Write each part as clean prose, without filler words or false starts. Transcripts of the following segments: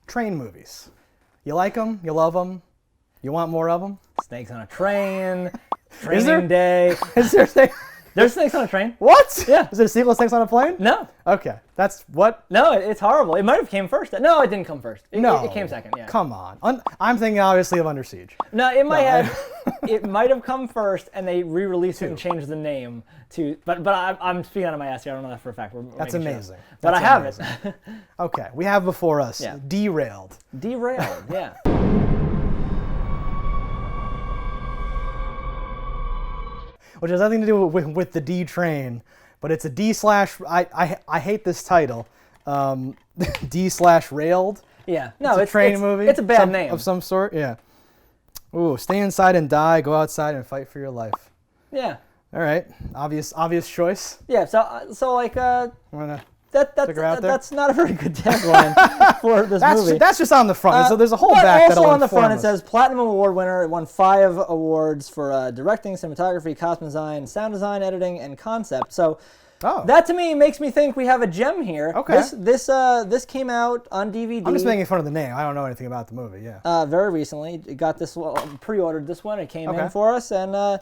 train movies. You like them? You love them? You want more of them? Snakes on a train, Is there? Training Day. Is there snakes? There's snakes on a train. What? Yeah. Is it a sequel to Snakes on a Plane? No. Okay. That's what? No, it's horrible. It might have came first. No, it didn't come first. No. It came second, yeah. Come on. I'm thinking obviously of Under Siege. No, it might have. It might have come first, and they re-released it and changed the name to. But I'm speaking out of my ass here. I don't know that for a fact. We're That's making amazing. Sure. But I have it. Okay. We have before us Derailed. Derailed. Yeah. Which has nothing to do with the D train, but it's a D slash. I hate this title. D slash railed. Yeah. No, it's a train movie. It's a bad name of some sort. Yeah. Ooh, stay inside and die. Go outside and fight for your life. Yeah. All right. Obvious choice. Yeah. So like I'm gonna that's not a very good tagline for this movie. That's just on the front. So there's a whole back also that'll on the front us. it says Platinum Award winner. It won 5 awards for directing, cinematography, costume design, sound design, editing, and concept. So that to me makes me think we have a gem here. Okay. This came out on DVD. I'm just making fun of the name. I don't know anything about the movie. Yeah. Very recently. It got this pre-ordered this one. It came in for us and.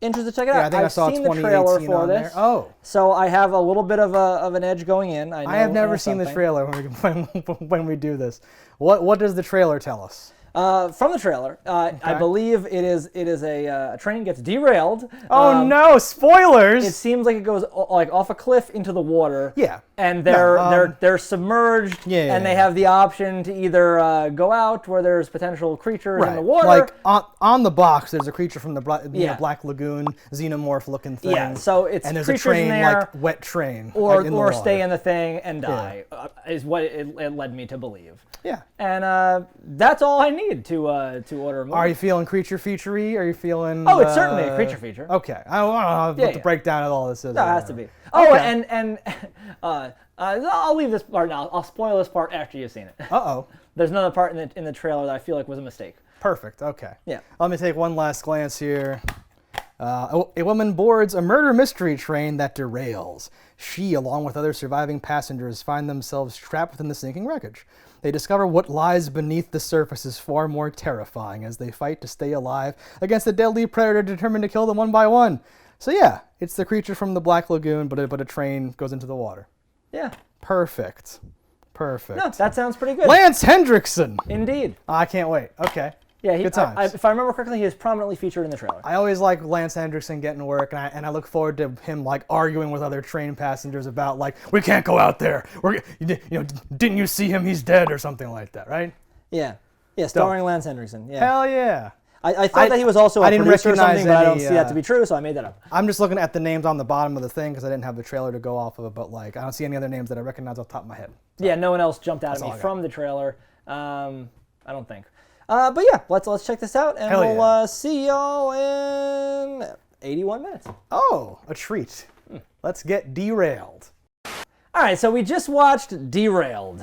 Interested to check it out. Yeah, I think I saw seen the trailer for this. there. Oh. So I have a little bit of an edge going in. I have never seen the trailer when we do this. What does the trailer tell us? From the trailer, I believe it is a train gets derailed. Oh no! Spoilers. It seems like it goes like off a cliff into the water. Yeah. And they're submerged. Yeah. And they have the option to either go out where there's potential creatures in the water. Like on the box, there's a creature from the Black Lagoon, xenomorph looking thing. Yeah. So it's and there's a creatures train in there, like wet train. Or stay in the thing and die is what it led me to believe. Yeah. And that's all I need to order a movie. Are you feeling creature feature-y? Are you feeling? Oh, it's certainly a creature feature. Okay. I don't know what the breakdown of all this is. No, it has to be. Oh, and I'll leave this part now. I'll spoil this part after you've seen it. Uh-oh. There's another part in the trailer that I feel like was a mistake. Perfect. Okay. Yeah. Let me take one last glance here. A woman boards a murder mystery train that derails. She, along with other surviving passengers, find themselves trapped within the sinking wreckage. They discover what lies beneath the surface is far more terrifying as they fight to stay alive against a deadly predator determined to kill them one by one. So yeah, it's the creature from the Black Lagoon, but a train goes into the water. Yeah. Perfect. No, that sounds pretty good. Lance Henriksen. Indeed. I can't wait. Okay. Yeah, good times. If I remember correctly, he is prominently featured in the trailer. I always like Lance Henriksen getting work, and I look forward to him like arguing with other train passengers about like, we can't go out there. Didn't you see him? He's dead or something like that, right? Yeah, starring Lance Henriksen. Yeah. Hell yeah. I thought that he was also a producer or something, but I don't see that to be true, so I made that up. I'm just looking at the names on the bottom of the thing because I didn't have the trailer to go off of, but like I don't see any other names that I recognize off the top of my head. So, yeah, no one else jumped out at me from the trailer. I don't think. But yeah, let's check this out, and we'll see y'all in 81 minutes. Oh, a treat. Let's get derailed. All right, so we just watched Derailed.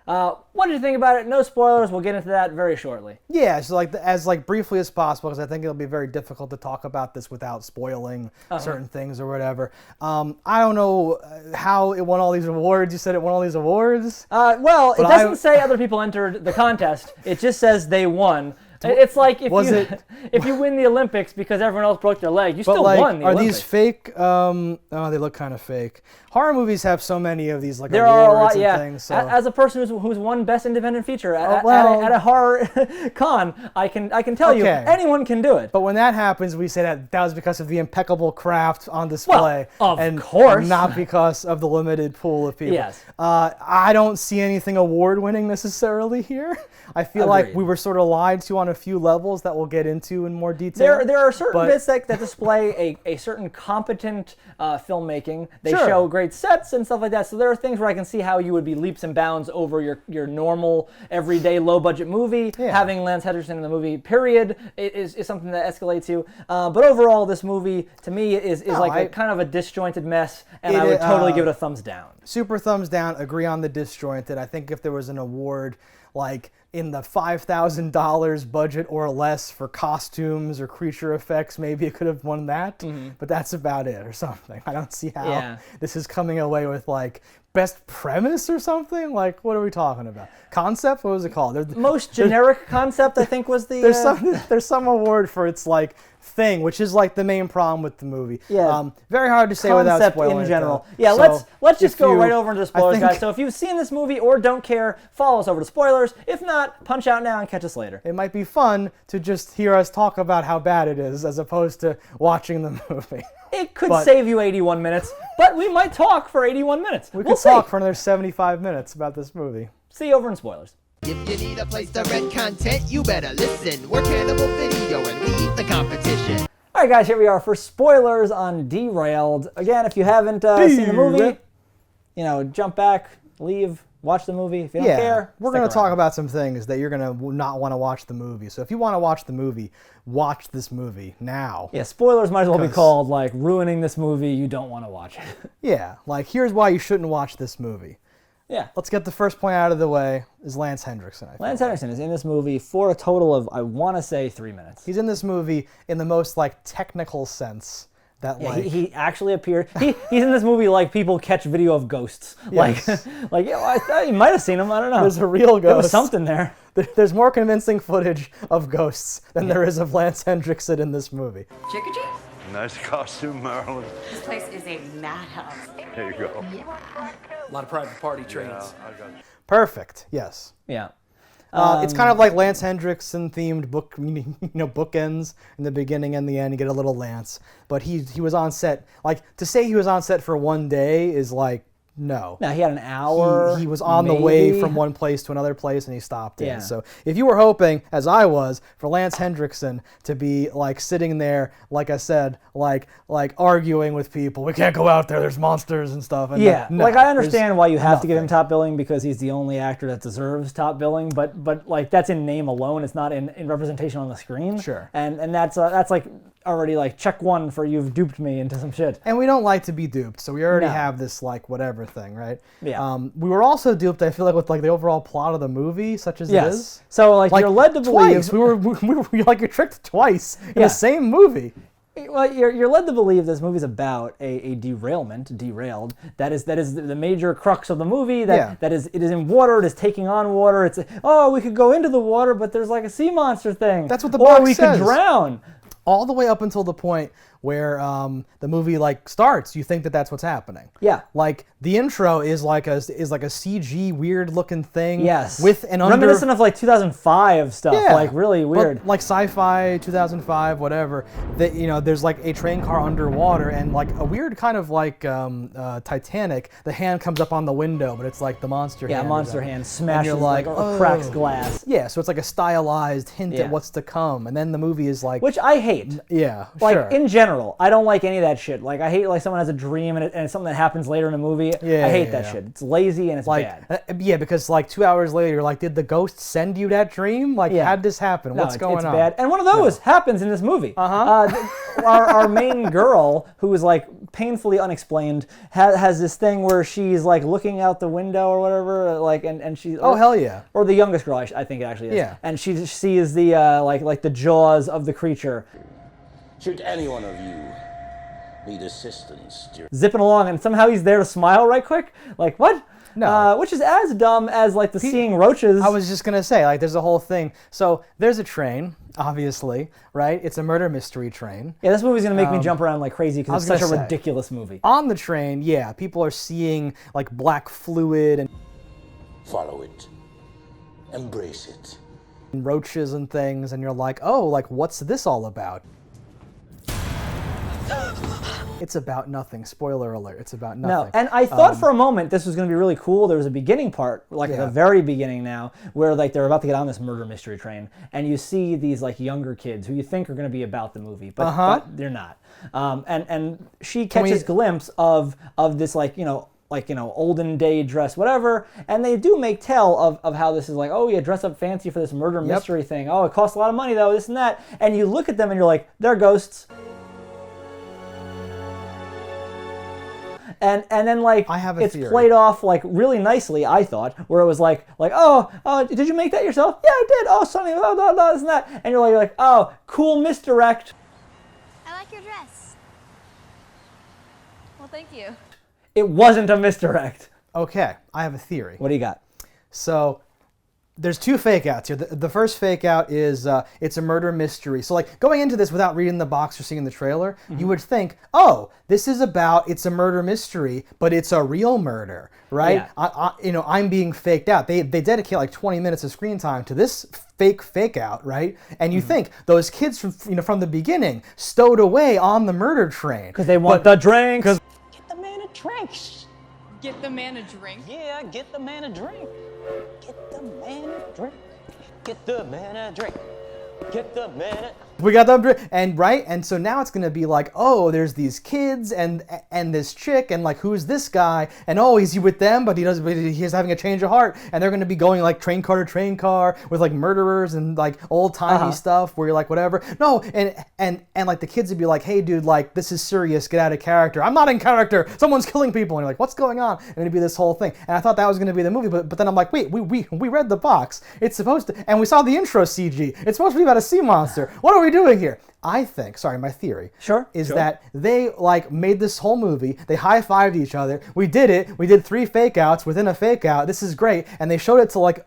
What did you think about it? No spoilers. We'll get into that very shortly. Yeah, so as briefly as possible, because I think it'll be very difficult to talk about this without spoiling certain things or whatever. I don't know how it won all these awards. You said it won all these awards? Well, it doesn't say other people entered the contest. It just says they won. It's like if you win the Olympics because everyone else broke their leg, you still won the Olympics. Are these fake? Oh, they look kind of fake. Horror movies have so many of these there awards are a lot, and things. So. As a person who's won Best Independent Feature at a horror con, I can tell you anyone can do it. But when that happens, we say that was because of the impeccable craft on display, of course, not because of the limited pool of people. Yes. I don't see anything award-winning necessarily here. I feel like we were sort of lied to on a few levels that we'll get into in more detail. There are certain bits that display a certain competent filmmaking. They show great sets and stuff like that. So there are things where I can see how you would be leaps and bounds over your normal, everyday, low-budget movie. Yeah. Having Lance Henriksen in the movie, period, is something that escalates you. But overall, this movie, to me, is a kind of a disjointed mess, and I would totally give it a thumbs down. Super thumbs down. Agree on the disjointed. I think if there was an award like in the $5,000 budget or less for costumes or creature effects, maybe it could have won that. But that's about it or something. I don't see how this is coming away with like best premise or something? Like, what are we talking about? Concept? What was it called? Most generic concept, I think, was the... There's some award for its, like, thing, which is, like, the main problem with the movie. Yeah. Very hard to say without spoiling in it, general. though. Yeah, So let's just go you- right over into the spoilers, I think- guys. So if you've seen this movie or don't care, follow us over to spoilers. If not, punch out now and catch us later. It might be fun to just hear us talk about how bad it is as opposed to watching the movie. It could save you 81 minutes, but we might talk for 81 minutes. We We'll could see. talk for another 75 minutes about this movie. See you over in spoilers. If you need a place to rent content, you better listen. We're Cannibal Video and we eat the competition. All right, guys, here we are for spoilers on Derailed. Again, if you haven't seen the movie, jump back, leave, watch the movie. If you don't care, we're going to talk about some things that you're going to not want to watch the movie. So if you want to watch the movie, watch this movie now. Yeah, spoilers might as well be called, like, ruining this movie, you don't want to watch it. Yeah, like, here's why you shouldn't watch this movie. Yeah. Let's get the first point out of the way, is Lance Henriksen. Lance Henriksen is in this movie for a total of, I want to say, 3 minutes. He's in this movie in the most, like, technical sense. That, Yeah, like... he actually appeared. He's in this movie like people catch video of ghosts. Yes. I thought you might have seen him. I don't know. There's a real ghost. There was something there. There's more convincing footage of ghosts than there is of Lance Henriksen in this movie. Chicken cheese? Nice costume, Marilyn. This place is a madhouse. There you go. A lot of private party trains. I got you. Perfect. Yes. Yeah. It's kind of like Lance Henriksen themed bookends in the beginning and the end. You get a little Lance, but he was on set. Like, to say he was on set for one day is like, no. Now he had an hour. He was on the way maybe. from one place to another place, and he stopped Yeah. in. So if you were hoping, as I was, for Lance Henriksen to be like sitting there, like I said, like arguing with people, we can't go out there, there's monsters and stuff. And Yeah, no, like I understand why you have to give him nothing. top billing because he's the only actor that deserves top billing, but like that's in name alone. It's not in representation on the screen. Sure. And that's like already like check one for you've duped me into some shit. And we don't like to be duped, so we already No. have this like whatever thing, right? Yeah. We were also duped, I feel like, with like the overall plot of the movie, such as it Yes. is. So like you're led to twice. believe We were like you're tricked twice in Yeah. the same movie. Well, you're led to believe this movie's about a derailed. That is the major crux of the movie. It is in water. It is taking on water. It's we could go into the water, but there's like a sea monster thing. That's what the or box we says. could drown. All the way up until the point where the movie like starts, you think that that's what's happening. Yeah. Like the intro is like a CG weird looking thing. Yes. With an reminiscent of like 2005 stuff. Yeah, Like really weird. But like sci-fi 2005, whatever. That there's like a train car underwater and like a weird kind of like Titanic. The hand comes up on the window, but it's like the monster hand. Monster hand smashes and you're like, or cracks glass. Yeah, so it's like a stylized hint Yeah. at what's to come, and then the movie is like, Which I hate. yeah, Like sure. in general, I don't like any of that shit. Like I hate like someone has a dream and it's something that happens later in a movie. Yeah, I hate yeah, that yeah. shit. It's lazy and it's like, bad. yeah, because like 2 hours later, you're like, did the ghost send you that dream? Like, Yeah. how'd this happen? No, What's going it's on? bad. And one of those happens in this movie. Our main girl, who is like painfully unexplained, has this thing where she's like looking out the window or whatever, like, and she. Oh, hell yeah. Or the youngest girl, I think it actually is. Yeah. And she sees the like the jaws of the creature Should any one of you need assistance, dear? zipping along, and somehow he's there to smile right quick. Like what? No. Which is as dumb as like the seeing roaches. I was just gonna say, like, there's a whole thing. So there's a train, obviously, right? It's a murder mystery train. Yeah, this movie's gonna make me jump around like crazy I because was it's such a gonna say. ridiculous movie. On the train, yeah, people are seeing like black fluid and Follow it. Embrace it. roaches and things, and you're like, oh, like, what's this all about? It's about nothing. Spoiler alert. It's about nothing. No, and I thought for a moment this was going to be really cool. There was a beginning part, like at Yeah. the very beginning now, where like they're about to get on this murder mystery train, and you see these like younger kids who you think are going to be about the movie, but they're not. And she catches glimpse of this like olden day dress, whatever, and they do make tell of how this is like, oh yeah, dress up fancy for this murder mystery thing. Oh, it costs a lot of money though, this and that. And you look at them and you're like, they're ghosts. And then like I have a it's theory. played off like really nicely, I thought, where it was like oh did you make that yourself? Yeah, I did. Oh, Sonny, this and that. And you're like oh, cool misdirect. I like your dress. Well, thank you. It wasn't a misdirect. Okay, I have a theory. What do you got? So there's two fake outs here. The first fake out is it's a murder mystery. So like going into this without reading the box or seeing the trailer, you would think, oh, this is about it's a murder mystery, but it's a real murder, right? Yeah. I'm being faked out. They dedicate like 20 minutes of screen time to this fake out, right? And you think those kids from the beginning stowed away on the murder train Because they want the drinks. Get the man a drink. Get the man a drink. Yeah, get the man a drink. Get the man a drink. Get the man a drink. Get the man a... We got them, and so now it's gonna be like, oh, there's these kids and this chick, and like, who's this guy? And oh, is he with them? But he's having a change of heart, and they're gonna be going like train car to train car with like murderers and like old timey stuff where you're like, whatever. No, and like the kids would be like, hey, dude, like this is serious, get out of character. I'm not in character. Someone's killing people, and you're like, what's going on? And it'd be this whole thing. And I thought that was gonna be the movie, but then I'm like, wait, we read the box. It's supposed to, and we saw the intro CG. It's supposed to be about a sea monster. What are we doing here? I think, my theory is that they like made this whole movie, they high-fived each other, we did it, we did 3 fake outs within a fake out, this is great, and they showed it to like,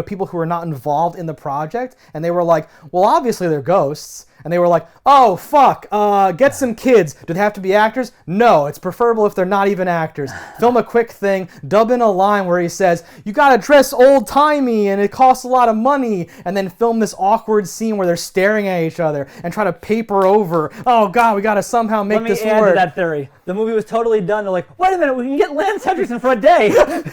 people who were not involved in the project, and they were like, well, obviously they're ghosts, and they were like, oh, fuck, get some kids. Do they have to be actors? No, it's preferable if they're not even actors. Film a quick thing, dub in a line where he says, you gotta dress old-timey, and it costs a lot of money, and then film this awkward scene where they're staring at each other and try to paper over, oh, God, we gotta somehow make this work. Let me add to that theory. The movie was totally done. They're like, wait a minute, we can get Lance Henriksen for a day.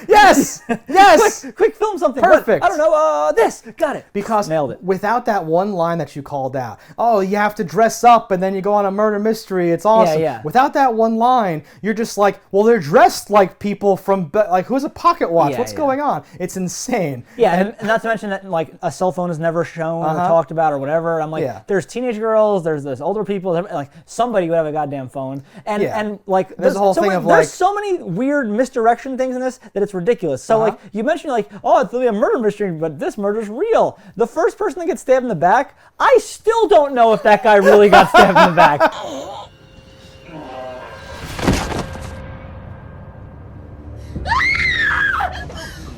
Yes! Yes! quick film something. Perfect. What? I don't know, this. Got it. Because nailed it. Without that one line that you called out, oh, you have to dress up and then you go on a murder mystery, it's awesome. Yeah. Without that one line, you're just like, well, they're dressed like people from, like, who's a pocket watch? What's going on? It's insane. Yeah, and not to mention that, like, a cell phone is never shown or talked about or whatever. I'm like, there's teenage girls, there's older people, like, somebody would have a goddamn phone. And like, there's a whole thing of like... There's so many weird misdirection things in this that it's ridiculous. So, like, you mentioned, like, oh, it's a murder mystery, but this murder's real. The first person that gets stabbed in the back, I still don't know if that guy really got stabbed in the back.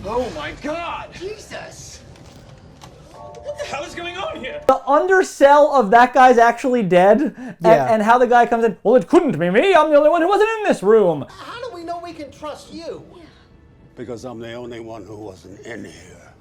Oh my God! Jesus! What the hell is going on here? The undersell of that guy's actually dead, and how the guy comes in, well, it couldn't be me, I'm the only one who wasn't in this room. How do we know we can trust you? Because I'm the only one who wasn't in here.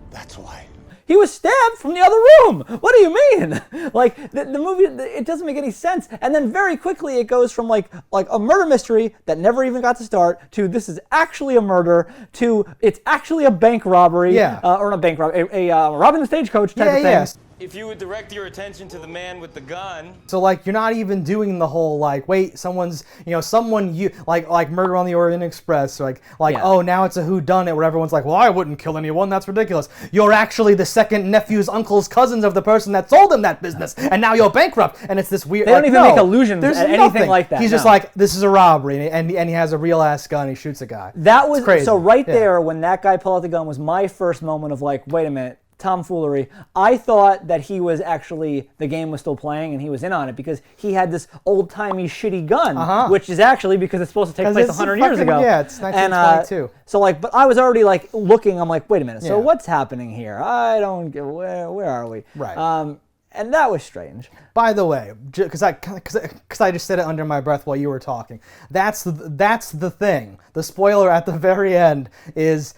That's why. He was stabbed from the other room. What do you mean? Like, the movie, it doesn't make any sense. And then very quickly it goes from like a murder mystery that never even got to start to this is actually a murder to it's actually a bank robbery. Or not a bank robbery, a robbing the stagecoach type of thing. Yes. If you would direct your attention to the man with the gun. So like you're not even doing the whole like wait someone's like Murder on the Orient Express oh now it's a whodunit where everyone's like well I wouldn't kill anyone, that's ridiculous. You're actually the second nephew's uncle's cousins of the person that sold him that business and now you're bankrupt and it's this weird. They don't even make allusions at anything like that. He's just like this is a robbery and he has a real ass gun. He shoots a guy. That was crazy. So there when that guy pulled out the gun was my first moment of like wait a minute. Tomfoolery. I thought that he was actually, the game was still playing and he was in on it because he had this old-timey shitty gun, which is actually because it's supposed to take place 100 years ago. Yeah, it's 1922. So like, but I was already like looking, I'm like, wait a minute, so what's happening here? I don't get, where are we? Right. And that was strange. By the way, because I just said it under my breath while you were talking, that's the thing. The spoiler at the very end is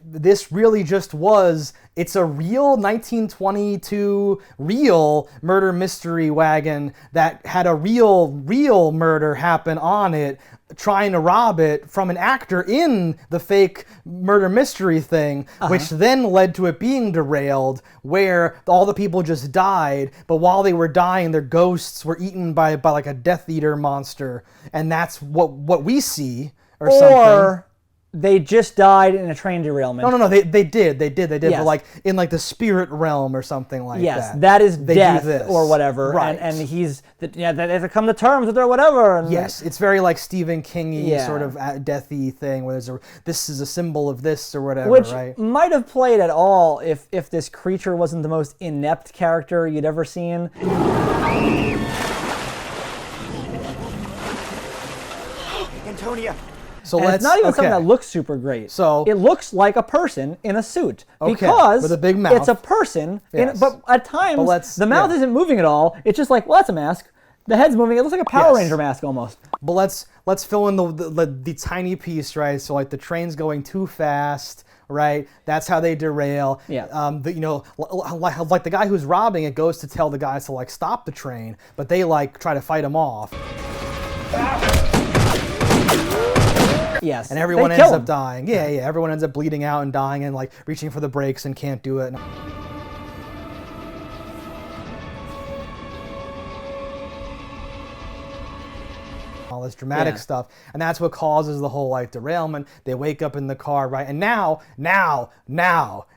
this really just was, it's a real 1922 real murder mystery wagon that had a real murder happen on it, trying to rob it from an actor in the fake murder mystery thing, which then led to it being derailed, where all the people just died, but while they were dying, their ghosts were eaten by like a Death Eater monster, and that's what we see, or something. They just died in a train derailment. No, they did, yes. but like in like the spirit realm or something like that. Yes, that is they death or whatever. Right. And he's, they have to come to terms with it or whatever. And yes, it's very like Stephen King-y sort of deathy thing where this is a symbol of this or whatever, which right? might have played at all if this creature wasn't the most inept character you'd ever seen. Antonia. So and it's not even something that looks super great. So it looks like a person in a suit because with a big mouth. It's a person. Yes. But at times the mouth isn't moving at all. It's just like, well, that's a mask. The head's moving. It looks like a Power Ranger mask almost. But let's fill in the tiny piece, right? So like the train's going too fast, right? That's how they derail. Yeah. Like the guy who's robbing it goes to tell the guys to like stop the train, but they like try to fight him off. Yes. And everyone ends up dying. Yeah. Everyone ends up bleeding out and dying and like reaching for the brakes and can't do it. All this dramatic stuff, and that's what causes the whole like derailment. They wake up in the car, right? And now,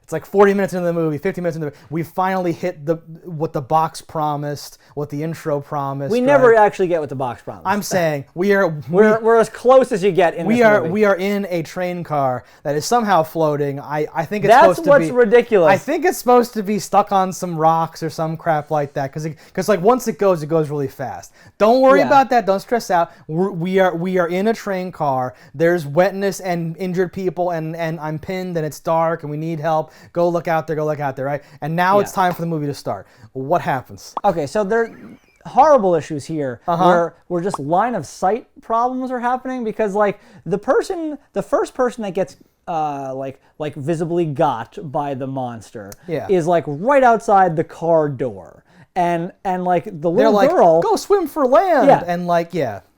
it's like 40 minutes into the movie, 50 minutes into the movie, we finally hit what the box promised, what the intro promised. We never actually get what the box promised. I'm saying we're as close as you get in this movie. We are in a train car that is somehow floating. I think it's That's supposed to be. what's ridiculous. I think it's supposed to be stuck on some rocks or some crap like that, because like once it goes really fast. Don't worry about that. Don't stress out. We are in a train car. There's wetness and injured people, and I'm pinned and it's dark and we need help. Go look out there, right? And now it's time for the movie to start. What happens? Okay, so there are horrible issues here where just line of sight problems are happening because like the first person that gets like visibly got by the monster is like right outside the car door. And like the little girl, like, go swim for land, and like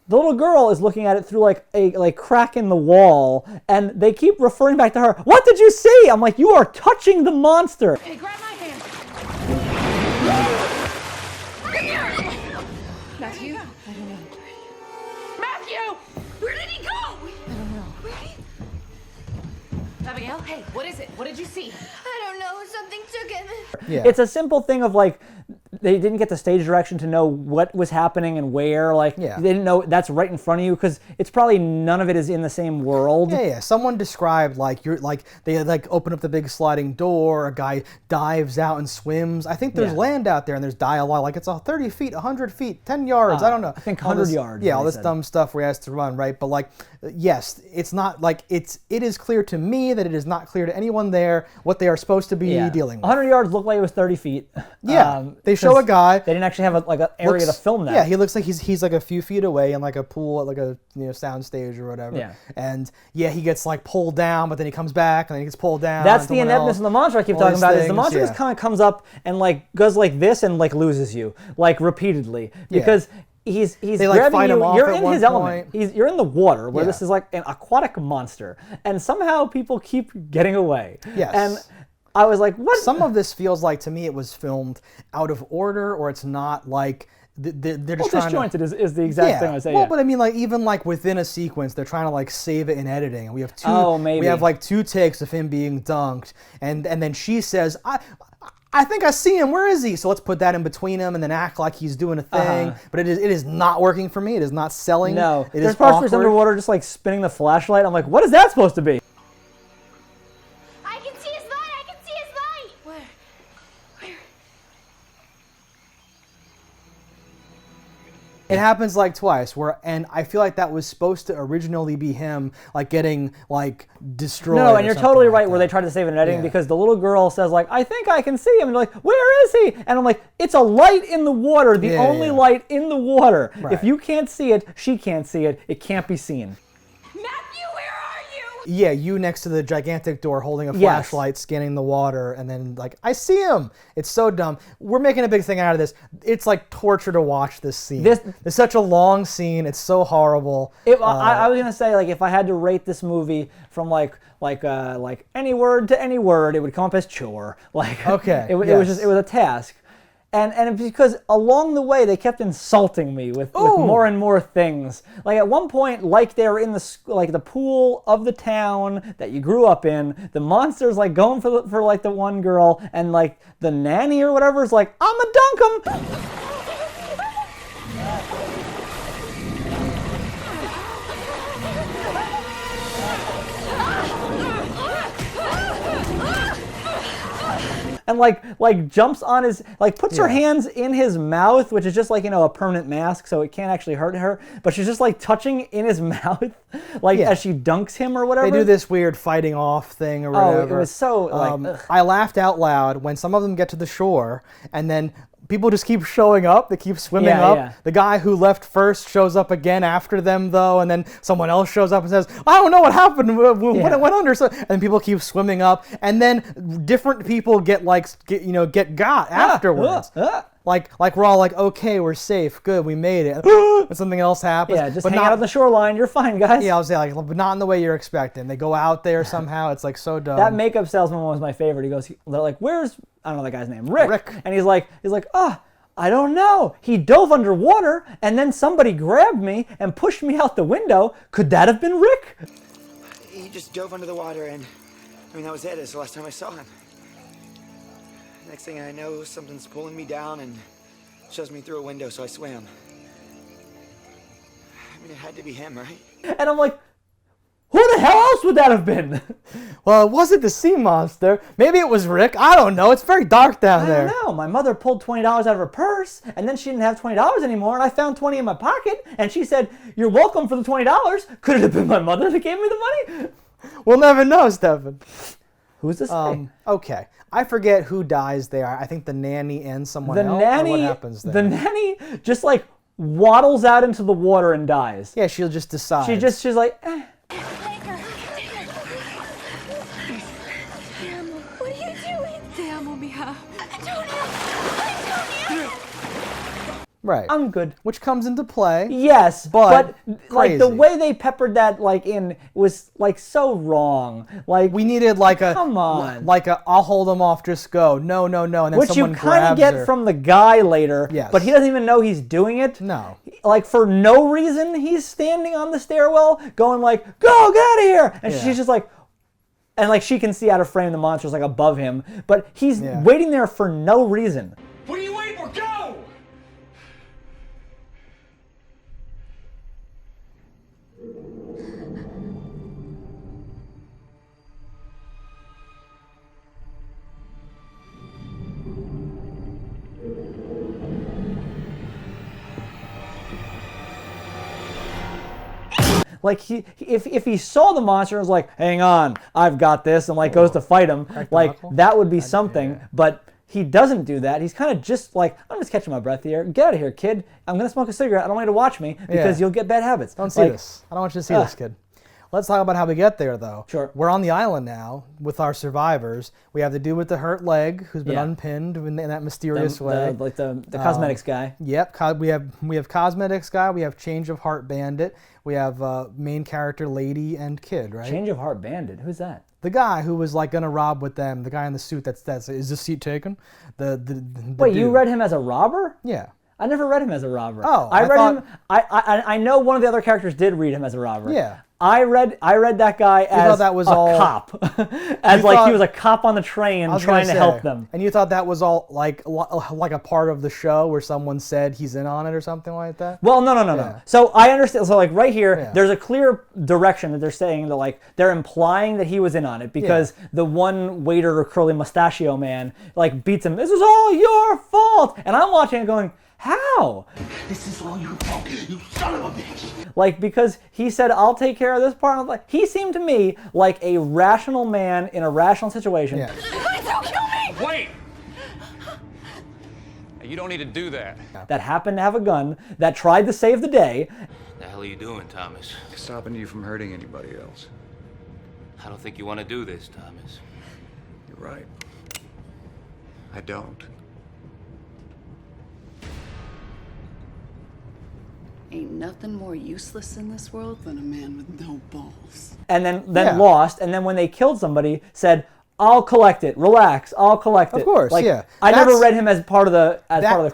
the little girl is looking at it through like a crack in the wall, and they keep referring back to her. What did you see? I'm like, you are touching the monster. Hey, grab my hand. Matthew? I don't know. Matthew! Where did he go? I don't know. Where did he? Abigail, hey, what is it? What did you see? I don't know. Something took him. Yeah. It's a simple thing of like, they didn't get the stage direction to know what was happening and where. Like, they didn't know that's right in front of you because it's probably none of it is in the same world. Yeah. Someone described like they like open up the big sliding door. A guy dives out and swims. I think there's land out there and there's dialogue. Like it's 30 feet, 100 feet, 10 yards. I don't know. I think 100 yards. Yeah, all this dumb stuff where he has to run, right? But like, yes, it's not like it is clear to me that it is not clear to anyone there what they are supposed to be dealing with. 100 yards looked like it was 30 feet. Yeah, they show a guy. They didn't actually have an area to film that. Yeah, he looks like he's like a few feet away in like a pool at like a sound stage or whatever. Yeah. And he gets like pulled down, but then he comes back and then he gets pulled down. That's the ineptness of the monster I keep talking about. Is the monster just kind of comes up and like goes like this and like loses you like repeatedly because. He's they grabbing fight you. him off You're at in one his point. element. You're in the water where this is like an aquatic monster, and somehow people keep getting away. Yes. And I was like, what? Some of this feels like to me it was filmed out of order, or it's not like they're just trying disjointed is the exact thing I was saying. Well, but I mean, like even like within a sequence, they're trying to like save it in editing, and we have two. Oh, maybe. We have like 2 takes of him being dunked, and then she says, I think I see him. Where is he? So let's put that in between him and then act like he's doing a thing. But it is not working for me. It is not selling. No. There's parts where he's underwater just like spinning the flashlight. I'm like, what is that supposed to be? I can see his light. I can see his light. Where? It happens like twice, and I feel like that was supposed to originally be him, like getting like destroyed. No, and you're totally right. Like where they tried to save it in editing because the little girl says like, "I think I can see him," and they're like, "Where is he?" And I'm like, "It's a light in the water. The only light in the water. Right. If you can't see it, she can't see it. It can't be seen." Matthew, where are you? Yeah, you next to the gigantic door holding a flashlight, scanning the water, and then like, I see him. It's so dumb. We're making a big thing out of this. It's like torture to watch this scene. It's such a long scene. It's so horrible. I was gonna say like if I had to rate this movie from like any word to any word, it would come up as chore. Like it was a task. And because along the way they kept insulting me with more and more things. Like at one point, like they were in the pool of the town that you grew up in. The monster's like going for like the one girl, and like the nanny or whatever is like, "I'ma dunk him." And and like jumps on his, like puts her hands in his mouth, which is just like, you know, a permanent mask, so it can't actually hurt her. But she's just like touching in his mouth, like as she dunks him or whatever. They do this weird fighting off thing or whatever. Oh, it was so like. I laughed out loud when some of them get to the shore and then people just keep showing up. They keep swimming up. Yeah. The guy who left first shows up again after them, though, and then someone else shows up and says, "I don't know what happened when it went under." So, and people keep swimming up, and then different people get got afterwards. Like we're all like, okay, we're safe, good, we made it. And something else happens. Yeah, just hang out on the shoreline. You're fine, guys. Yeah, I was like, but not in the way you're expecting. They go out there somehow. It's like so dumb. That makeup salesman one was my favorite. He goes, they're like, "Where's," I don't know that guy's name, Rick. And he's like, I don't know. He dove underwater and then somebody grabbed me and pushed me out the window. Could that have been Rick? He just dove under the water and, that was it. It's the last time I saw him. Next thing I know, something's pulling me down and shoves me through a window, so I swam. It had to be him, right? And I'm like, who the hell else would that have been? Well, it wasn't the sea monster. Maybe it was Rick. I don't know. It's very dark down there. I don't know. My mother pulled $20 out of her purse, and then she didn't have $20 anymore, and I found 20 in my pocket, and she said, "You're welcome for the $20. Could it have been my mother that gave me the money?" We'll never know, Stefan. Who's this? Okay. I forget who dies there. I think the nanny and someone else. Nanny, what happens there? The nanny just like waddles out into the water and dies. Yeah, she'll just decide. She's like, eh. Sam, what are you doing? Sam, mija. Antonio! Right. I'm good. Which comes into play. Yes, but like the crazy. way they peppered that like in was like so wrong. Like we needed like a come on, like a I'll hold them off, just go. No, and then which someone you kind of grabs get her. from the guy later. Yes. But he doesn't even know he's doing it. No. Like for no reason, he's standing on the stairwell, going like, "Go, get out of here!" And she's just like. And like she can see out of frame the monster's like above him, but he's waiting there for no reason. What are you waiting for? Go! Like if he saw the monster and was like, "Hang on, I've got this," and like goes to fight him, like that would be something. But he doesn't do that. He's kind of just like, "I'm just catching my breath here. Get out of here, kid. I'm gonna smoke a cigarette. I don't want you to watch me because you'll get bad habits." Don't see this. I don't want you to see this, kid. Let's talk about how we get there, though. Sure. We're on the island now with our survivors. We have the dude with the hurt leg who's been unpinned in that mysterious way. Like the cosmetics guy. Yep. We have cosmetics guy. We have change of heart bandit. We have main character lady and kid. Right. Change of heart bandit. Who's that? The guy who was like gonna rob with them. The guy in the suit. That's is this seat taken? The Wait, dude. you read him as a robber? Yeah. I never read him as a robber. Oh, I read thought... him. I know one of the other characters did read him as a robber. Yeah. I read that guy as that was a all... cop, as like he was a cop on the train trying to help them. And you thought that was all like a part of the show where someone said he's in on it or something like that? Well, no. So I understand. So like right here, there's a clear direction that they're saying that like they're implying that he was in on it because the one waiter or curly mustachio man like beats him. "This is all your fault," and I'm watching and going, "How? This is all your fault, you son of a bitch!" Like, because he said, "I'll take care of this part." I'm like, he seemed to me like a rational man in a rational situation. Yeah. Don't kill me! Wait! You don't need to do that. That happened to have a gun, that tried to save the day. The hell are you doing, Thomas? Stopping you from hurting anybody else. I don't think you want to do this, Thomas. You're right. I don't. Ain't nothing more useless in this world than a man with no balls. And then lost, and then when they killed somebody, said, "I'll collect it. Relax, I'll collect it." Of course, like, yeah. I never read him as part of the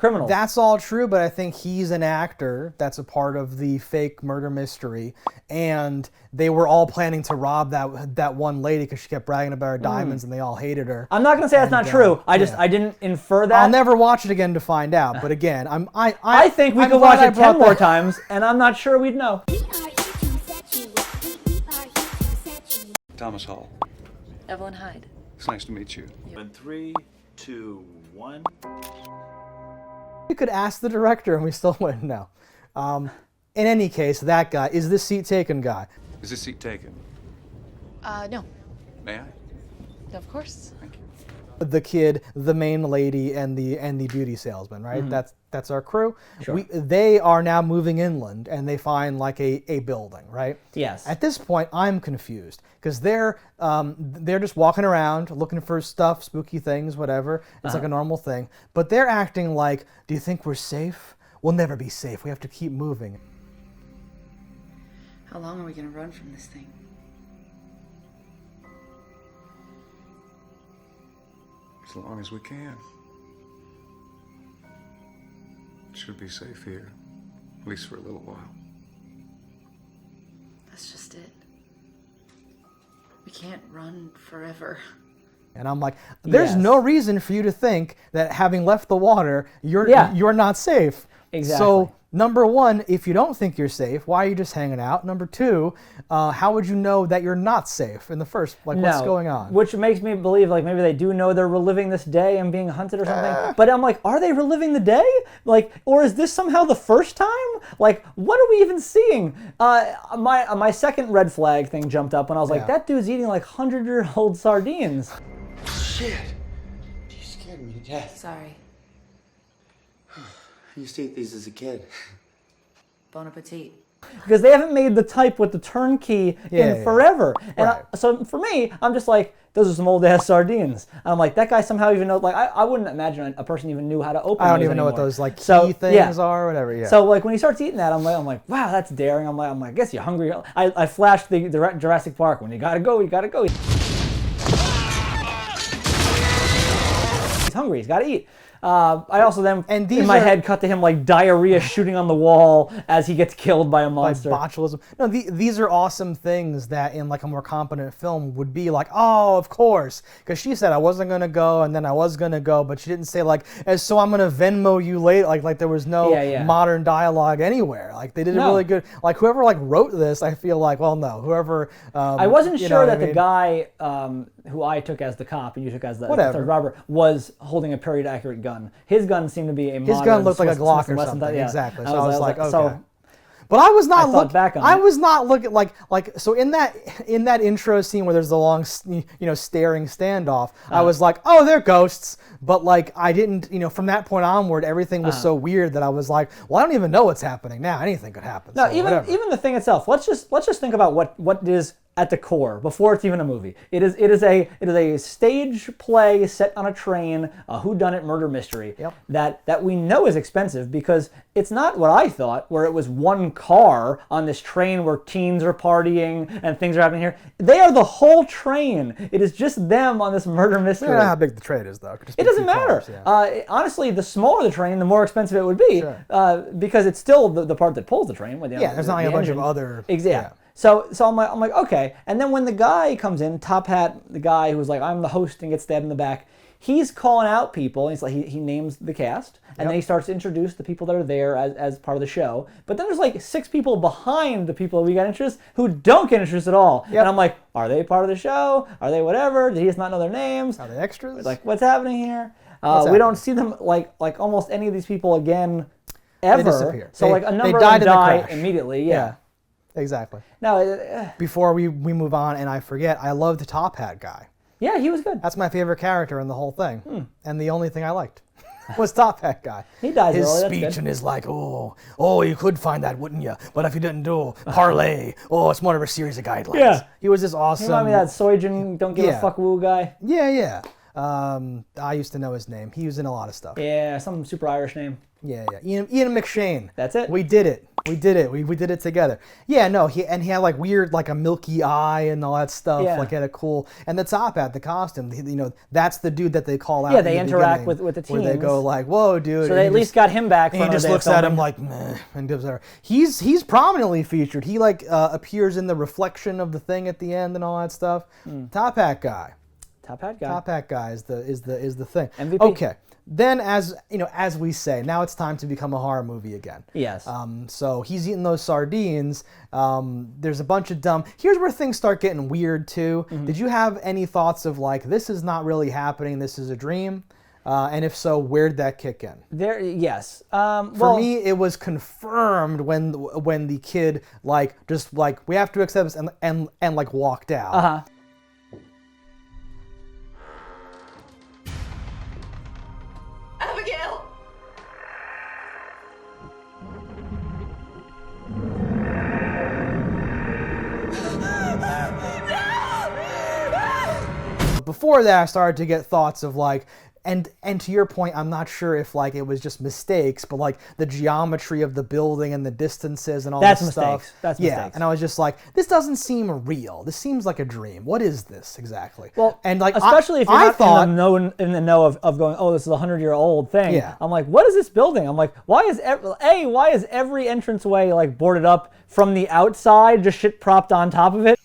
criminals. That's all true, but I think he's an actor that's a part of the fake murder mystery, and they were all planning to rob that one lady because she kept bragging about her diamonds, and they all hated her. I'm not gonna say that's not true. I didn't infer that. I'll never watch it again to find out. But again, I think we could watch it 10 more times, and I'm not sure we'd know. Thomas Hall. Evelyn Hyde. It's nice to meet you. In 3, 2, 1. You could ask the director and we still wouldn't know. In any case, that guy is this seat taken guy. Is this seat taken? No. May I? Of course. Thank you. The kid, the main lady, and the beauty salesman, right? That's our crew. Sure. They are now moving inland, and they find like a building, right? Yes. At this point, I'm confused because they're just walking around looking for stuff, spooky things, whatever. It's like a normal thing, but they're acting like, "Do you think we're safe? We'll never be safe. We have to keep moving." How long are we gonna run from this thing? As long as we can. Should be safe here, at least for a little while. That's just it. We can't run forever. And I'm like, there's no reason for you to think that having left the water, you're not safe. Exactly. So number one, if you don't think you're safe, why are you just hanging out? Number two, how would you know that you're not safe in the first? Like, what's going on? Which makes me believe like maybe they do know they're reliving this day and being hunted or something. But I'm like, are they reliving the day? Like, or is this somehow the first time? Like, what are we even seeing? My second red flag thing jumped up when I was like, that dude's eating like 100-year-old sardines. Shit. You scared me to death. Sorry. I used to eat these as a kid. Bon appetit. Because they haven't made the type with the turnkey in forever. And so for me, I'm just like, those are some old ass sardines. And I'm like, that guy somehow even knows, like, I wouldn't imagine a person even knew how to open I don't those even know what anymore. those like key things are or whatever. Yeah. So like when he starts eating that, I'm like, wow, that's daring. I'm like, I guess you're hungry. I flashed the Jurassic Park when you gotta go, you gotta go. He's hungry, he's gotta eat. I also then, in my head, cut to him like diarrhea shooting on the wall as he gets killed by a monster. By botulism. No, these are awesome things that in like a more competent film would be like, oh, of course. Because she said I wasn't going to go and then I was going to go, but she didn't say like, so I'm going to Venmo you later. Like there was no modern dialogue anywhere. Like they did a really good, like whoever like wrote this, I feel like, well, no, whoever. I wasn't sure that the guy who I took as the cop and you took as the third robber was holding a period accurate gun. His gun seemed to be a modern. His gun looked like a Glock or something. Exactly. So I was like, okay. But I was not looking. I was not looking like. So in that intro scene where there's the long, staring standoff, I was like, oh, they're ghosts. But like I didn't, from that point onward, everything was so weird that I was like, well, I don't even know what's happening now. Anything could happen. No, so even the thing itself. Let's just think about what it is at the core before it's even a movie. It is a stage play set on a train, a whodunit murder mystery that we know is expensive because it's not what I thought, where it was one car on this train where teens are partying and things are happening here. They are the whole train. It is just them on this murder mystery. I don't know how big the train is though. It doesn't matter. Honestly, the smaller the train, the more expensive it would be, because it's still the part that pulls the train. There's not like a bunch of other. Exactly. So I'm like, okay. And then when the guy comes in, Top Hat, the guy who's like, I'm the host and gets stabbed in the back, he's calling out people. And he's like, he names the cast, and then he starts to introduce the people that are there as part of the show. But then there's like 6 people behind the people we got introduced who don't get introduced at all. And I'm like, are they part of the show? Are they whatever? Did he just not know their names? Are they extras? Like, what's happening here? We don't see them like almost any of these people again ever. They disappear. So like a number of them die immediately. Yeah. Exactly. Now, before we move on, and I forget, I love the Top Hat guy. Yeah, he was good. That's my favorite character in the whole thing, and the only thing I liked was Top Hat guy. He dies his early, speech and his like, oh, you could find that, wouldn't you? But if you didn't do parlay, it's more of a series of guirlines. Yeah, he was this awesome. You remind me of that Soijin don't give a fuck woo guy. Yeah. I used to know his name. He was in a lot of stuff. Yeah, some super Irish name. Yeah. Ian McShane. That's it. We did it. We did it together. Yeah, no, he had like weird, like a milky eye and all that stuff. Yeah. Like had a cool, and the Top Hat, the costume, that's the dude that they call out. Yeah, they interact with the teams. Where they go like, whoa, dude. So they at least got him back. And he just looks at him like, meh, and gives her. He's prominently featured. He like appears in the reflection of the thing at the end and all that stuff. Top Hat guy. Top Hat guy. Top Hat guy is the thing. MVP. Okay. Then, as we say, now it's time to become a horror movie again. Yes. So he's eating those sardines. There's a bunch of dumb. Here's where things start getting weird too. Did you have any thoughts of like, this is not really happening, this is a dream? And if so, where'd that kick in? Yes. For me, it was confirmed when the kid just we have to accept this and like walked out. Uh-huh. Abigail! Before that, I started to get thoughts of and to your point, I'm not sure if it was just mistakes, but the geometry of the building and the distances and all That's this mistakes. stuff. That's yeah, mistakes. and I was just this doesn't seem real. This seems like a dream. What is this exactly? Well, and especially if you're not in the know of going, oh, this is a 100-year-old thing. Yeah. I'm like, what is this building? I'm like, why is every entranceway boarded up from the outside, just shit propped on top of it?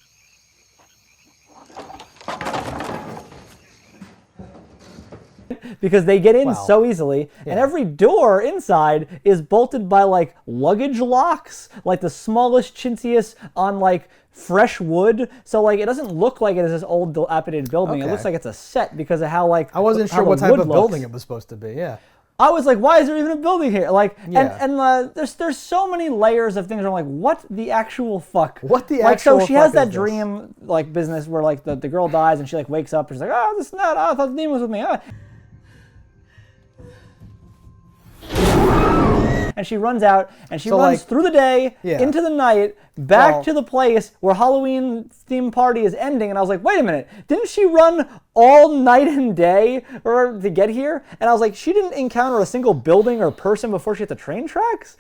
Because they get in so easily, and every door inside is bolted by luggage locks, the smallest, chintziest on fresh wood. So it doesn't look like it is this old dilapidated building. Okay. It looks like it's a set because of how I wasn't sure what type of building it was supposed to be. Yeah. I was like, why is there even a building here? There's so many layers of things. Where I'm like, what the actual fuck? What the actual So she fuck has that is dream business where the girl dies and she wakes up and she's like, oh, this is not. Oh, I thought the demon was with me. Oh. And she runs out, and she runs through the day, into the night, back to the place where Halloween-themed party is ending. And I was like, wait a minute, didn't she run all night and day to get here? And I was like, she didn't encounter a single building or person before she hit the train tracks?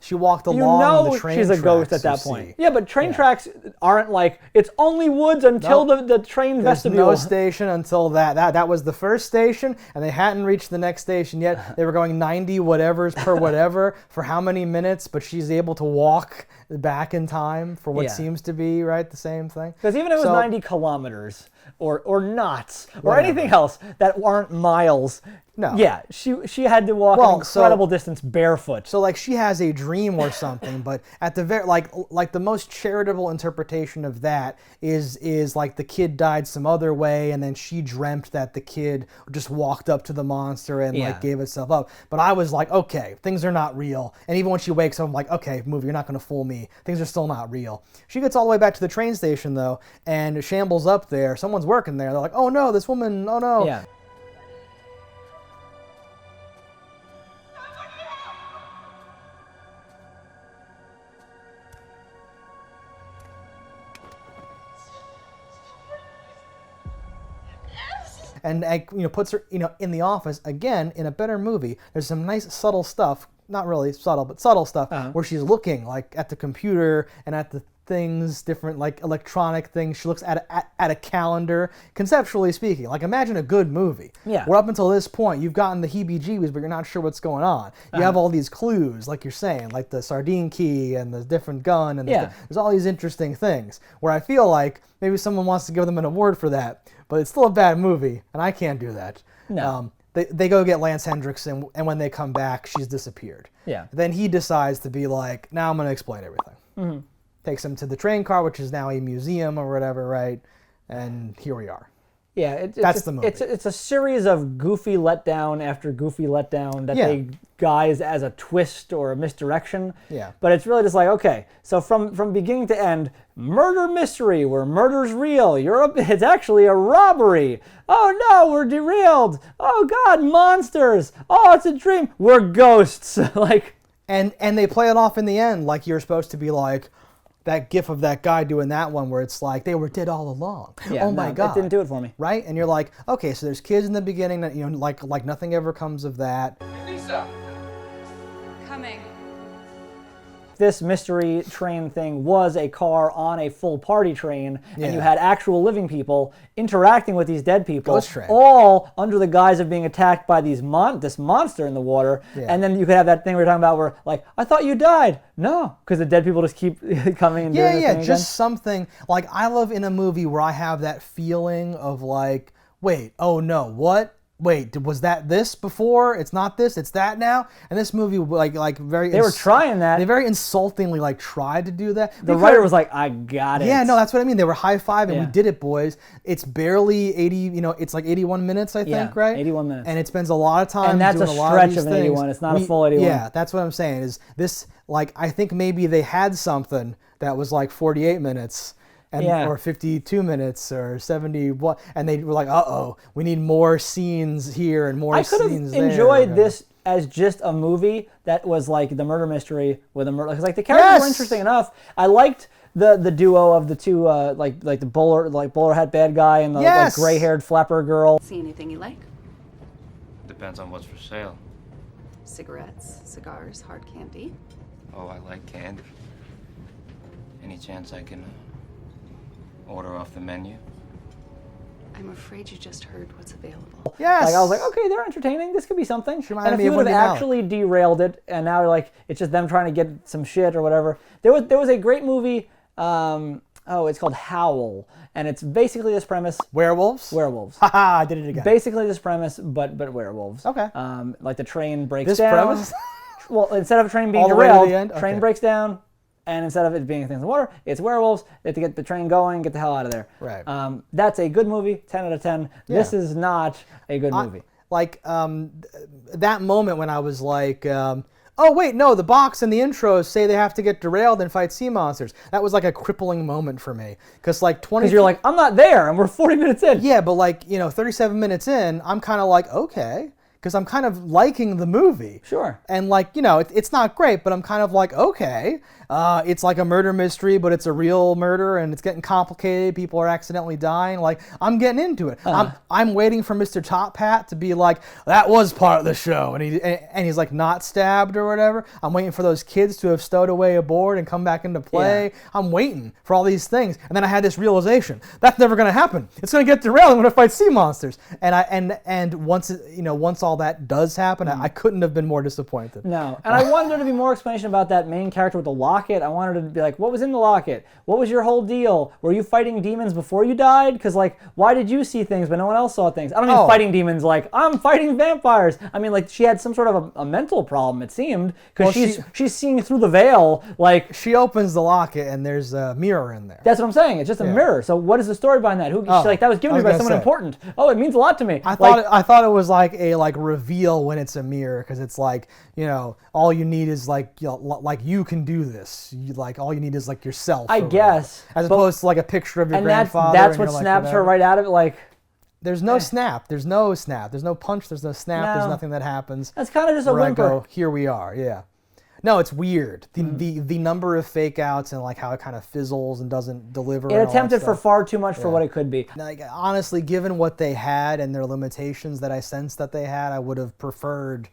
She walked along the train she's a ghost at that point. Yeah, but train tracks aren't it's only woods until the train vestibule. There's no station until that was the first station, and they hadn't reached the next station yet. They were going 90 whatevers per whatever for how many minutes, but she's able to walk back in time for what seems to be the same thing. Because even if it was 90 kilometers or knots or anything else that aren't miles. No. Yeah, she had to walk an incredible distance barefoot. So she has a dream or something, but at the very the most charitable interpretation of that is the kid died some other way, and then she dreamt that the kid just walked up to the monster and gave itself up. But I was like, okay, things are not real. And even when she wakes up, I'm like, okay, movie, you're not gonna fool me. Things are still not real. She gets all the way back to the train station though, and shambles up there. Someone's working there. They're like, oh no, this woman, oh no. Yeah. And puts her in the office again in a better movie. There's some nice subtle stuff, not really subtle, but subtle stuff where she's looking at the computer and at the things, different electronic things. She looks at a calendar. Conceptually speaking, imagine a good movie. Yeah. Where up until this point you've gotten the heebie-jeebies, but you're not sure what's going on. You have all these clues, like you're saying, like the sardine key and the different gun, and there's all these interesting things. Where I feel like maybe someone wants to give them an award for that. But it's still a bad movie, and I can't do that. No. They go get Lance Henriksen, and when they come back, she's disappeared. Yeah. Then he decides to be like, now I'm going to explain everything. Mm-hmm. Takes him to the train car, which is now a museum or whatever, right? And here we are. Yeah, that's the movie. It's a series of goofy letdown after goofy letdown that they guise as a twist or a misdirection. Yeah. But it's really just okay, so from beginning to end, murder mystery where murder's real. It's actually a robbery. Oh no, we're derailed. Oh God, monsters. Oh, it's a dream. We're ghosts. And they play it off in the end like you're supposed to be that gif of that guy doing that one where it's they were dead all along. Yeah, oh my God. It didn't do it for me. Right? And you're like, okay, so there's kids in the beginning that, like nothing ever comes of that. Lisa! Coming. This mystery train thing was a car on a full party train, and you had actual living people interacting with these dead people, all under the guise of being attacked by this monster in the water. And then you could have that thing we were talking about where, I thought you died. No, because the dead people just keep coming and doing the thing just again. something I love in a movie where I have that feeling of wait, oh no, what? wait, was that this before? It's not this, it's that now? And this movie, like very... They were trying that. They very insultingly, like, tried to do that. The writer was like, I got it. Yeah, no, that's what I mean. They were high-fiving. Yeah. We did it, boys. It's barely 80, it's like 81 minutes, I think, right? 81 minutes. And it spends a lot of time and that's doing a a lot stretch of these of an things. 81. It's not a full 81. Yeah, that's what I'm saying, is this, like, I think maybe they had something that was like 48 minutes, or 52 minutes or 71, and they were like, uh-oh, we need more scenes here and more scenes there. I could have enjoyed this as just a movie that was like the murder mystery with a murder, because like the characters were interesting enough. I liked the duo of the two, like the bowler hat bad guy and the like gray-haired flapper girl. See anything you like? Depends on what's for sale. Cigarettes, cigars, hard candy. Oh, I like candy. Any chance I can order off the menu? I'm afraid you just heard what's available. Yes. Like I was like, okay, they're entertaining. This could be something. reminded And if me you of would have Wendy Malick. actually derailed it, and now like it's just them trying to get some shit or whatever. There was a great movie. It's called Howl, and it's basically this premise. Werewolves? Werewolves. Haha, I did it again. Basically this premise, but werewolves. Okay. Like the train breaks This down. premise? Well, instead of a train being All the way to derailed, the end? train Okay. breaks down, and instead of it being things in the water, it's werewolves. They have to get the train going, get the hell out of there. Right. That's a good movie, 10 out of 10. This is not a good movie. That moment when I was like, oh wait, no, the box and the intros say they have to get derailed and fight sea monsters. That was like a crippling moment for me. Because like 20... Because you're like, I'm not there, and we're 40 minutes in. Yeah, but like, 37 minutes in, I'm kind of like, okay. Because I'm kind of liking the movie. Sure. And like, it's not great, but I'm kind of like, okay. It's like a murder mystery, but it's a real murder, and it's getting complicated. People are accidentally dying. Like, I'm getting into it. I'm waiting for Mr. Top Hat to be like, that was part of the show, and he's like not stabbed or whatever. I'm waiting for those kids to have stowed away a board and come back into play. Yeah. I'm waiting for all these things, and then I had this realization that's never going to happen. It's going to get derailed. I'm going to fight sea monsters, and once all that does happen, I couldn't have been more disappointed. No, and I wanted there to be more explanation about that main character with the locket. I wanted to be like, what was in the locket? What was your whole deal? Were you fighting demons before you died? Because like, why did you see things but no one else saw things? I don't mean fighting demons like, I'm fighting vampires. I mean like she had some sort of a mental problem, it seemed, because she's seeing through the veil. Like, she opens the locket and there's a mirror in there. That's what I'm saying. It's just a mirror. So what is the story behind that? That was given to me by someone important. Oh, it means a lot to me. I thought it was like a reveal when it's a mirror, because it's like, all you need is like you can do this. All you need is like yourself. I guess. As opposed to like a picture of your grandfather. That's what snaps her right out of it. Like, there's no snap. There's no snap. There's no punch. There's no snap. No. There's nothing that happens. That's kind of just a whimper. I go, here we are. Yeah. No, it's weird. The number of fake outs and like how it kind of fizzles and doesn't deliver. It attempted for far too much for what it could be. Like, honestly, given what they had and their limitations that I sensed that they had, I would have preferred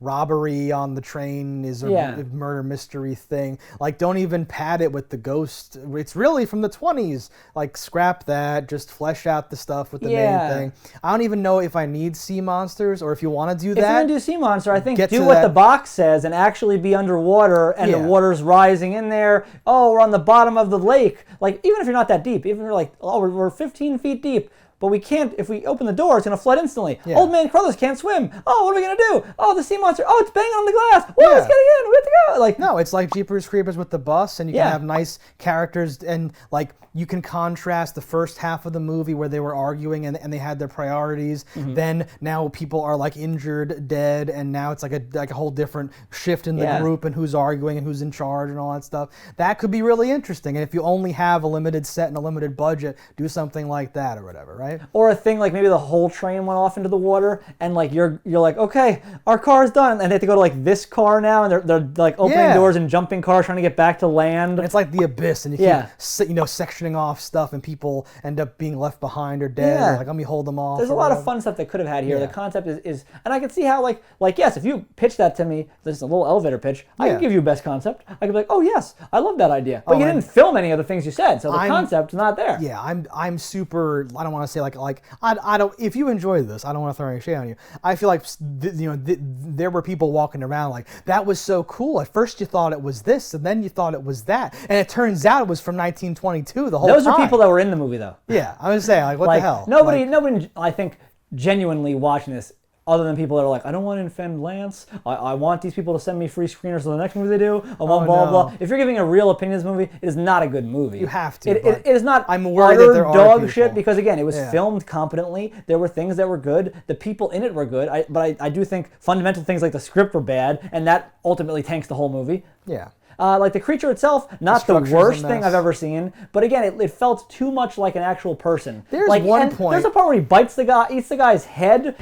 robbery on the train is a murder mystery thing. Like, don't even pad it with the ghost. It's really from the 20s. Like, scrap that. Just flesh out the stuff with the main thing. I don't even know if I need sea monsters, or if you want to do that. If you're going to do sea monster, I think do what the box says and actually be underwater, and the water's rising in there. Oh, we're on the bottom of the lake. Like, even if you're not that deep, even if you're like, oh, we're 15 feet deep, but we can't, if we open the door, it's going to flood instantly. Yeah. Old man Crothers can't swim. Oh, what are we going to do? Oh, the sea monster. Oh, it's banging on the glass. Whoa, it's getting in. We have to go. Like, no, it's like Jeepers Creepers with the bus, and you can have nice characters, and like you can contrast the first half of the movie where they were arguing and they had their priorities. Mm-hmm. Then now people are like injured, dead, and now it's like a whole different shift in the group and who's arguing and who's in charge and all that stuff. That could be really interesting. And if you only have a limited set and a limited budget, do something like that or whatever, right? Or a thing like maybe the whole train went off into the water, and like you're like, okay, our car's done, and they have to go to like this car now, and they're like opening doors and jumping cars trying to get back to land. It's like the abyss, and you keep sectioning off stuff, and people end up being left behind or dead. Or like, let me hold them off. There's a lot of fun stuff they could have had here. The concept is, and I can see how like yes, if you pitch that to me, this is a little elevator pitch. I can give you best concept. I could be like, oh yes, I love that idea. But you didn't film any of the things you said, so the concept's not there. Yeah, I'm super. I don't want to say like I don't. If you enjoy this, I don't want to throw any shade on you. I feel like there were people walking around like, that was so cool. At first you thought it was this, and then you thought it was that, and it turns out it was from 1922. The whole Those are people that were in the movie, though. Yeah, I was saying, like, what the hell? Nobody, I think, genuinely watching this, other than people that are like, I don't want to offend Lance. I want these people to send me free screeners for the next movie they do. I want blah, blah, blah. If you're giving a real opinion of this movie, it is not a good movie. You have to. It is not I'm worried that there are dog people. shit because, again, it was filmed competently. There were things that were good. The people in it were good. But I do think fundamental things like the script were bad, and that ultimately tanks the whole movie. Yeah. Like the creature itself, not the worst thing I've ever seen, but again, it felt too much like an actual person. There's like, one point. There's a part where he bites the guy, eats the guy's head.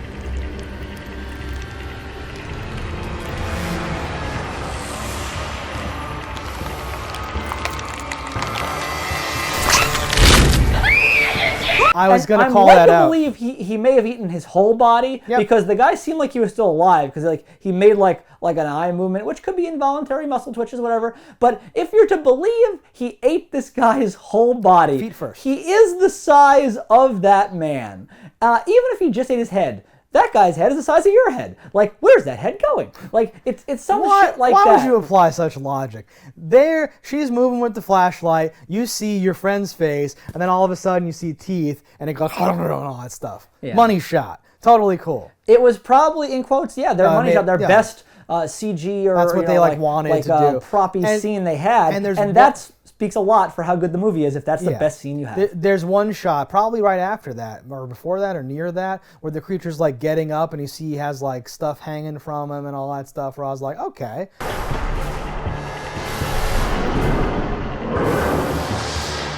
I was going to call that out. I'm led to believe he may have eaten his whole body because the guy seemed like he was still alive because like he made like an eye movement, which could be involuntary muscle twitches, whatever. But if you're to believe he ate this guy's whole body, feet first, he is the size of that man. Even if he just ate his head. That guy's head is the size of your head. Like, where's that head going? Like, it's some shit like that. Why would you apply such logic? There, she's moving with the flashlight. You see your friend's face, and then all of a sudden you see teeth, and it goes and all that stuff. Yeah. Money shot. Totally cool. It was probably, in quotes, their money shot, their best CG or that's what they wanted to do. Proppy scene they had, and that speaks a lot for how good the movie is if that's the best scene you have. There's one shot, probably right after that, or before that, or near that, where the creature's like getting up and you see he has like stuff hanging from him and all that stuff, where I was like, okay.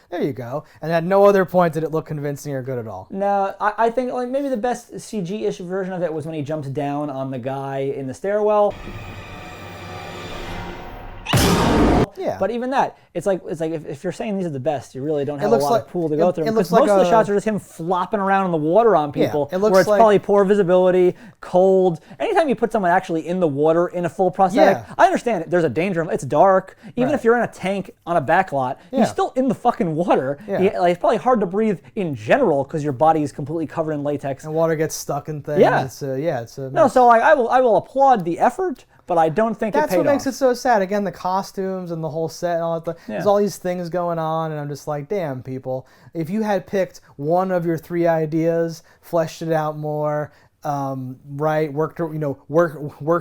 There you go. And at no other point did it look convincing or good at all. No, I think like maybe the best CG-ish version of it was when he jumps down on the guy in the stairwell. Yeah. But even that, it's like if you're saying these are the best, you really don't have a lot of pool to go through. Because most of the shots are just him flopping around in the water on people, where it's probably poor visibility, cold. Anytime you put someone actually in the water in a full prosthetic, I understand it. There's a danger. It's dark. Even if you're in a tank on a back lot, he's still in the fucking water. It's probably hard to breathe in general because your body is completely covered in latex. And water gets stuck in things. Yeah. It's a no, so like I will applaud the effort, but I don't think that's it paid what makes off. it so sad. Again, the costumes and the whole set and all that. There's all these things going on, and I'm just like, damn, people. If you had picked one of your 3 ideas, fleshed it out more, worked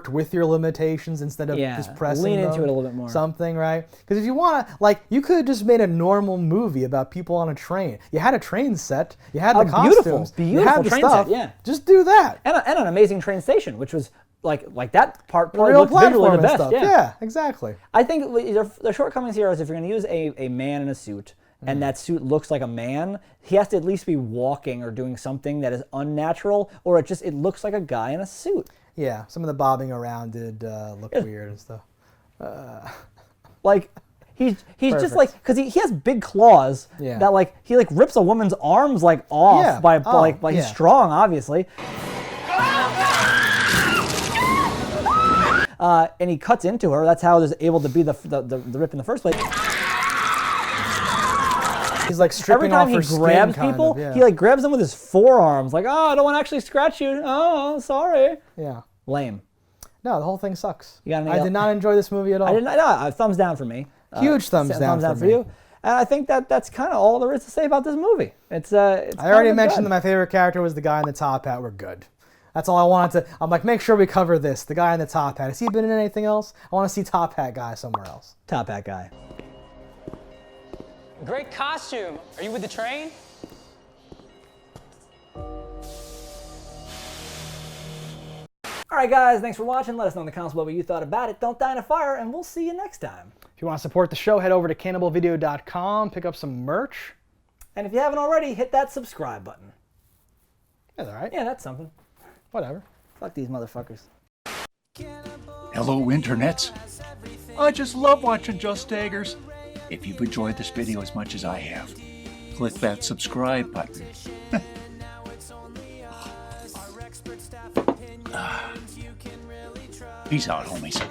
with your limitations instead of just pressing lean them, into it a little bit more. Something, right? Because if you want to, like, you could have just made a normal movie about people on a train. You had a train set. You had the costumes. Beautiful you had the train stuff. set. Yeah. Just do that. And an amazing train station, which was like that part probably real looked visually the platform and best. stuff. Yeah, exactly. I think the shortcomings here is if you're going to use a man in a suit and that suit looks like a man, he has to at least be walking or doing something that is unnatural, or it looks like a guy in a suit. Yeah, some of the bobbing around did look weird and stuff. Like he's just like, because he has big claws that like he like rips a woman's arms like off by he's strong, obviously. And he cuts into her. That's how there's able to be the rip in the first place. He's like stripping off her skin. Every time he grabs people, he like grabs them with his forearms. Like, oh, I don't want to actually scratch you. Oh, sorry. Yeah. Lame. No, the whole thing sucks. I did not enjoy this movie at all. I did not. No, thumbs down for me. Huge thumbs down for you. And I think that's kind of all there is to say about this movie. It's I already mentioned that my favorite character was the guy in the top hat. We're good. That's all I wanted to. I'm like, make sure we cover this. The guy in the top hat. Has he been in anything else? I want to see top hat guy somewhere else. Top hat guy. Great costume. Are you with the train? Alright guys, thanks for watching. Let us know in the comments what you thought about it. Don't die in a fire, and we'll see you next time. If you want to support the show, head over to cannibalvideo.com, pick up some merch. And if you haven't already, hit that subscribe button. That's alright. Yeah, that's something. Whatever. Fuck these motherfuckers. Hello, internets. I just love watching Just Daggers. If you've enjoyed this video as much as I have, click that subscribe button. Peace out, homies.